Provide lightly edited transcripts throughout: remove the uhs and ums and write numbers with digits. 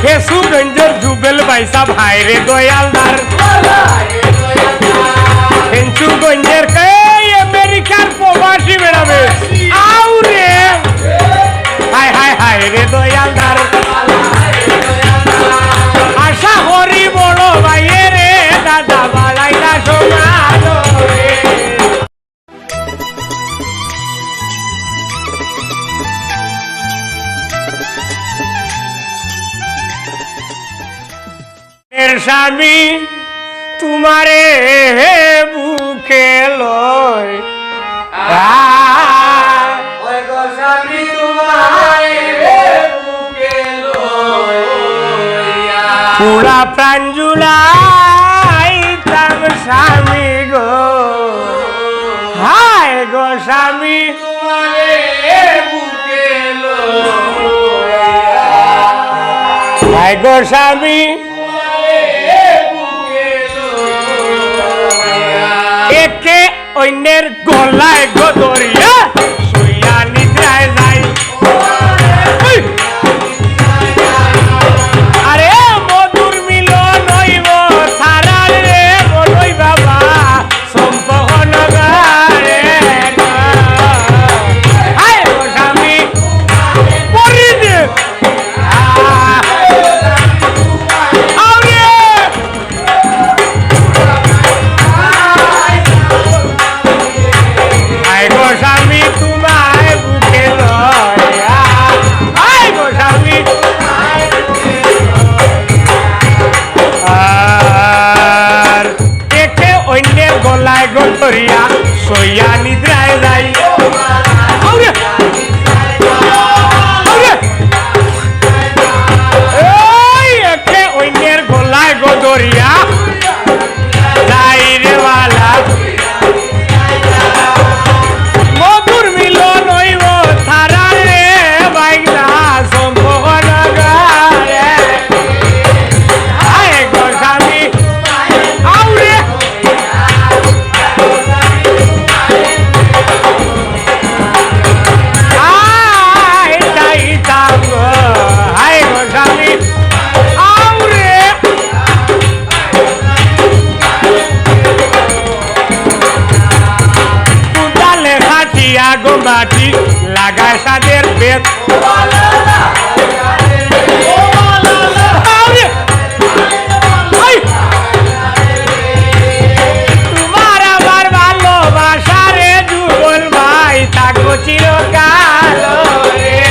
ফেসুগঞ্জের জুবেল বাইসা ভাইরে দয়ালদার ফেসুগঞ্জের আমেরিকার প্রবাসী বেড়াবে আউরে হায় হায় হায় রে দয়ালদার আশা হরি বড় ভাইয়ে রে দাদা বালাইলা সমাজ রে স্বামী তোমারে বুকে লয় স্বামী তোমারে বুকে পুরা প্রাণ জুড়াইতাম স্বামী গো হায় গো স্বামী তোমারে বুকে লয় হায় গো স্বামী একে অন্যের গলায় গদরিয়া শুইয়া নিদ্রায় যাই আরে মধুর মিলন হইব সারার রে বলই বাবা সম্পহন গারে হায় গো স্বামী পরি দে স্বামী তোমায় বুকে লয়া হায় গো স্বামী আর একে অন্যের গলায় গন্তরিয়া সইয়া নিদ্রায় যাই একে অন্যের গলায় গদরিয়া যাই রে বালা মাটি লাগায় সাদের বেদ তোমার আমার ভালোবাসা রে যুগল ভাই থাকবো চিরকাল রে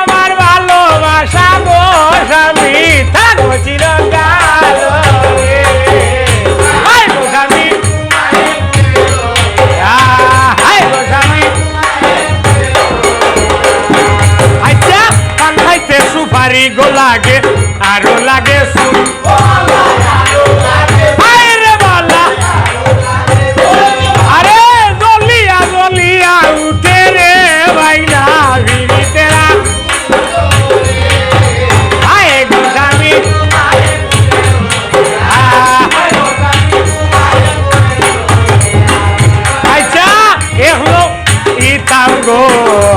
আমার ভালোবাসা গো স্বামী থাকবো চিরকাল রে হায় গো স্বামী হায় গো স্বামী আচ্ছা কান খাইতে সুপারি গো লাগে আরো লাগে হায় রে বলা আরে জলিয়া জলিয়া উঠে রে ভাইনা ভিড়িতেরা গো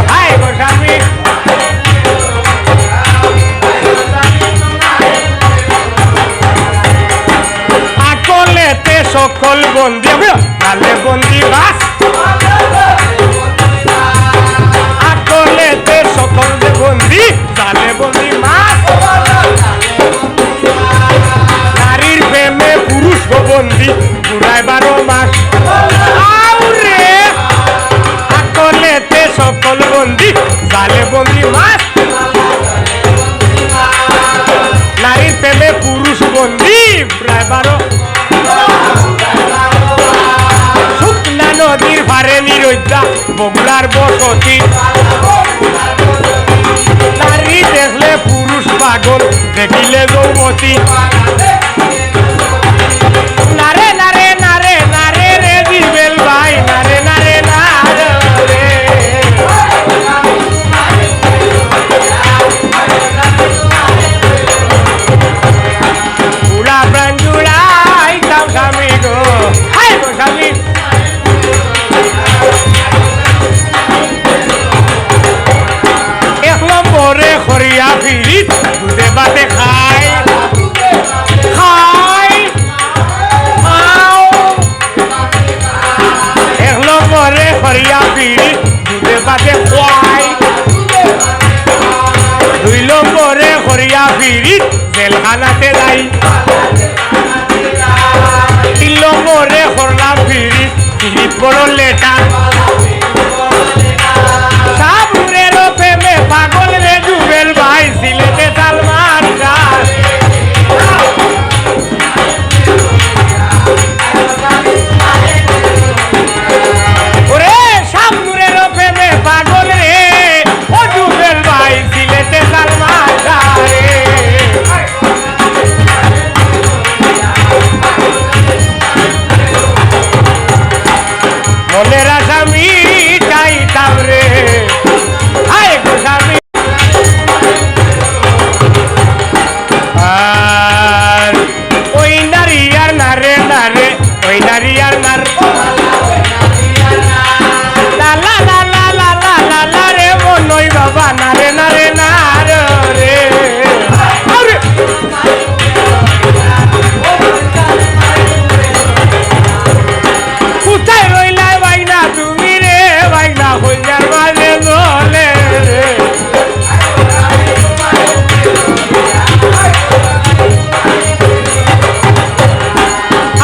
হায় গো স্বামী আকলেতে সকল বন্দি নালে বন্দি বাস আকলেতে সকল বন্দি জালে বন্দি মাস নারীর প্রেমে পুরুষ বন্দি পুরায় 12 মাস সকল বন্দি জালে বন্দি মাস নারীর প্রেমে পুরুষ বন্দি প্রায় 12 শুকনা নদীর ভারে নিরজ্জা বগুড়ার বসতি নারী দেখলে পুরুষ পাগল দেখিলে যৌবতী নারে নারে নারে নারে রে দিবেল ভাই নারে নারে নারে পুরা প্রাণ জুড়াই স্বামী গো হায় গো বাদে খোয়াই 2 নম্বরে হরিয়া ফিরিত জেলখানাতে যাই 3 নম্বরে হরলাম ফিরিত ফিরিত বড় লেটা সাবুরের প্রেমে পাগল রে জুবেল ভাই সিলেটে সালমান খান ওরে সাবুরের প্রেমে পাগল রে ও জুবেল ভাই সিলেটে সালমান খান রে মনের আসামি চাইতাম রে হায় গোস্বামী আর ওই নারী আর নারে নারে ওই নারী আর নার লালা লালা লালা লালা রে মনই বাবা নারে নারে নার রে কোথায় রইলাই বাইনা তুমি রে বাইনা হইয়ার মাঝে বলে রে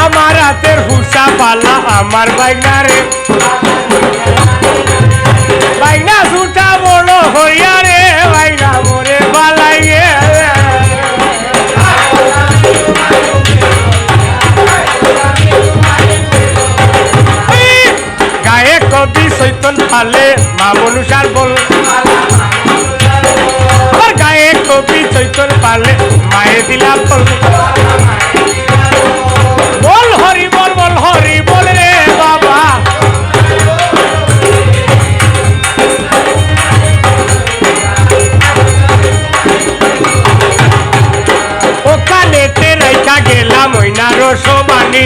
আমার হাতের হুসা পালা আমার বাইনা রে বাইনা সুটা বড় হইয়া রে বাইনা মরে পালাইয়ে গায়ে কবি চৈতন ফালে মা মনুষার বল আমার গায়ে কবি চৈতন পালে মায়ে দিলা বল বল হরি বল রে বাবা ওখানেতে রেখা গেলাম ওইনা রসবানি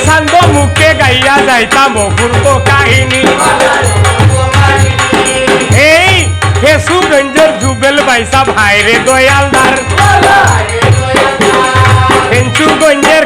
সান্দ মুখে গাইয়া যাইতাম অপূর্ব কাহিনী এই ফেসুগঞ্জের জুবেল বাইসা ভাইরে দয়ালদার ফেঞ্চুগঞ্জের